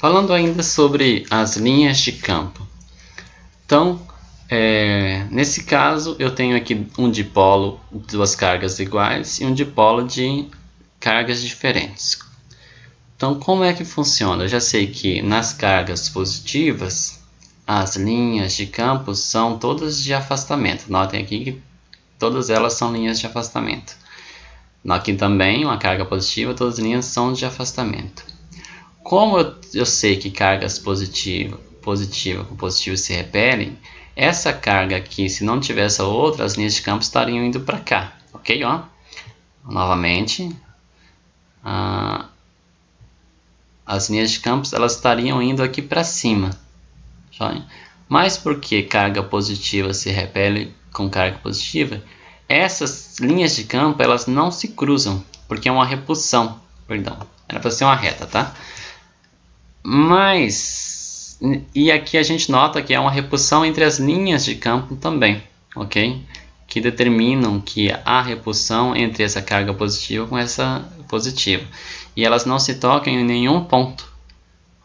Falando ainda sobre as linhas de campo. Então, nesse caso, eu tenho aqui um dipolo de duas cargas iguais e um dipolo de cargas diferentes. Então, como é que funciona? Eu já sei que nas cargas positivas, as linhas de campo são todas de afastamento. Notem aqui que todas elas são linhas de afastamento. Aqui também, uma carga positiva, todas as linhas são de afastamento. Como eu sei que cargas positiva com positivo se repelem, essa carga aqui, se não tivesse a outra, as linhas de campo estariam indo para cá, ok? Ó, novamente, as linhas de campo elas estariam indo aqui para cima. Mas porque carga positiva se repele com carga positiva, essas linhas de campo elas não se cruzam, porque é uma repulsão. Perdão, era para ser uma reta, tá? Mas, e aqui a gente nota que é uma repulsão entre as linhas de campo também, ok? Que determinam que há repulsão entre essa carga positiva com essa positiva. E elas não se tocam em nenhum ponto,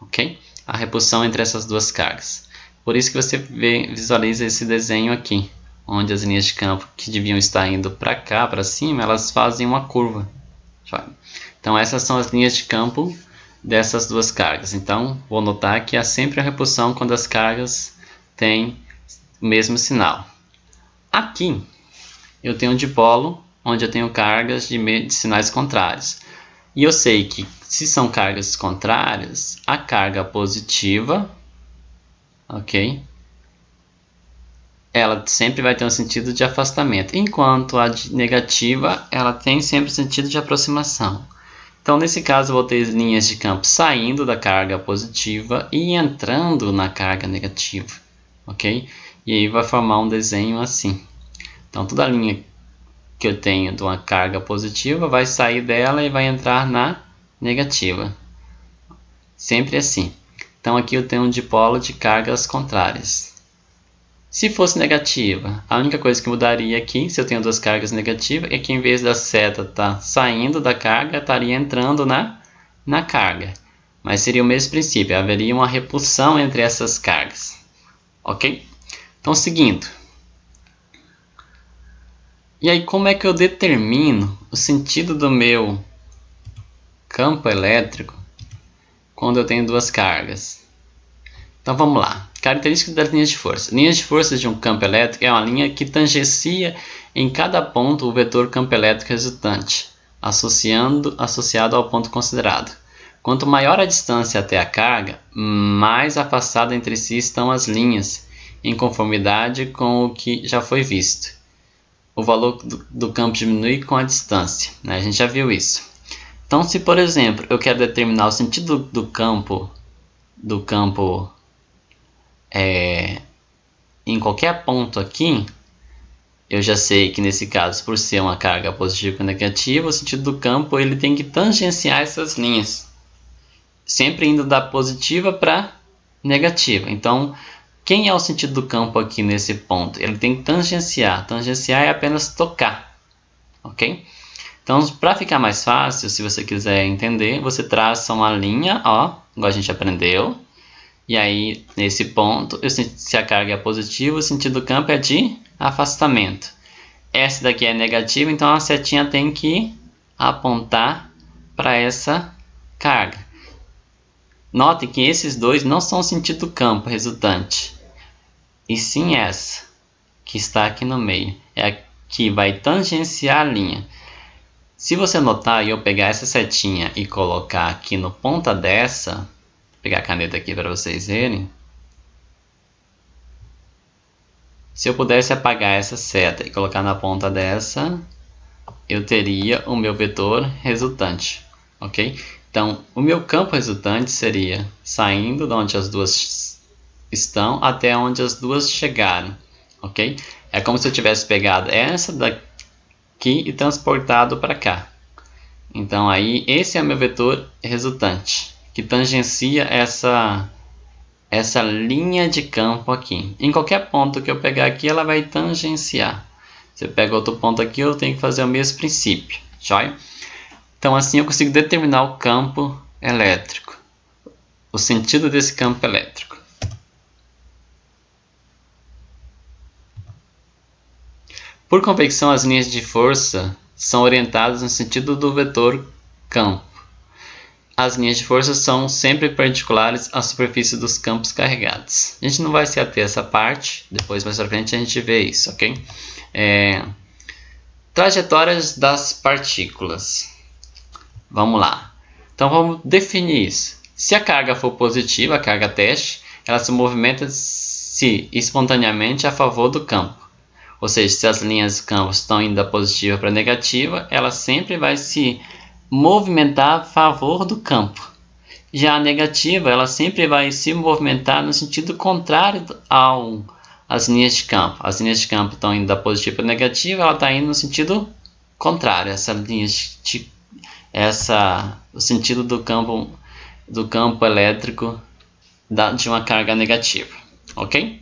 ok? A repulsão entre essas duas cargas. Por isso que você visualiza esse desenho aqui, onde as linhas de campo que deviam estar indo para cá, para cima, elas fazem uma curva. Então essas são as linhas de campo dessas duas cargas. Então vou notar que há sempre a repulsão quando as cargas têm o mesmo sinal. Aqui eu tenho um dipolo onde eu tenho cargas de sinais contrários. E eu sei que se são cargas contrárias, a carga positiva, ok? Ela sempre vai ter um sentido de afastamento, enquanto a negativa ela tem sempre sentido de aproximação. Então, nesse caso, eu vou ter linhas de campo saindo da carga positiva e entrando na carga negativa, ok? E aí vai formar um desenho assim. Então, toda linha que eu tenho de uma carga positiva vai sair dela e vai entrar na negativa. Sempre assim. Então, aqui eu tenho um dipolo de cargas contrárias. Se fosse negativa, a única coisa que mudaria aqui, se eu tenho duas cargas negativas, é que em vez da seta estar saindo da carga, estaria entrando na carga. Mas seria o mesmo princípio, haveria uma repulsão entre essas cargas. Ok? Então, seguindo. E aí, como é que eu determino o sentido do meu campo elétrico quando eu tenho duas cargas? Então, vamos lá. Características das linhas de força. Linhas de força de um campo elétrico é uma linha que tangencia em cada ponto o vetor campo elétrico resultante, associado ao ponto considerado. Quanto maior a distância até a carga, mais afastada entre si estão as linhas, em conformidade com o que já foi visto. O valor do campo diminui com a distância, né? A gente já viu isso. Então, se por exemplo eu quero determinar o sentido do campo em qualquer ponto aqui, eu já sei que nesse caso, por ser uma carga positiva ou negativa, o sentido do campo ele tem que tangenciar essas linhas, sempre indo da positiva para negativa. Então, quem é o sentido do campo aqui nesse ponto? Ele tem que tangenciar. Tangenciar é apenas tocar, ok? Então, para ficar mais fácil, se você quiser entender, você traça uma linha, ó, igual a gente aprendeu. E aí, nesse ponto, se a carga é positiva, o sentido do campo é de afastamento. Essa daqui é negativa, então a setinha tem que apontar para essa carga. Note que esses dois não são o sentido do campo resultante, e sim essa, que está aqui no meio. É a que vai tangenciar a linha. Se você notar e eu pegar essa setinha e colocar aqui no ponta dessa, pegar a caneta aqui para vocês verem. Se eu pudesse apagar essa seta e colocar na ponta dessa, eu teria o meu vetor resultante, ok? Então, o meu campo resultante seria saindo de onde as duas estão até onde as duas chegaram, ok? É como se eu tivesse pegado essa daqui e transportado para cá. Então, aí, esse é o meu vetor resultante, que tangencia essa linha de campo aqui. Em qualquer ponto que eu pegar aqui, ela vai tangenciar. Se eu pego outro ponto aqui, eu tenho que fazer o mesmo princípio. Joia? Então, assim eu consigo determinar o campo elétrico. o sentido desse campo elétrico. Por convecção, as linhas de força são orientadas no sentido do vetor campo. As linhas de força são sempre perpendiculares à superfície dos campos carregados. A gente não vai se ater a essa parte, depois mais pra frente a gente vê isso, ok? Trajetórias das partículas. Vamos lá. Então vamos definir isso. Se a carga for positiva, a carga teste, ela se movimenta espontaneamente a favor do campo. Ou seja, se as linhas de campo estão indo da positiva para a negativa, ela sempre vai se movimentar a favor do campo. Já a negativa, ela sempre vai se movimentar no sentido contrário às linhas de campo. As linhas de campo estão indo da positiva para a negativa, ela está indo no sentido contrário. O sentido do campo elétrico de uma carga negativa, ok?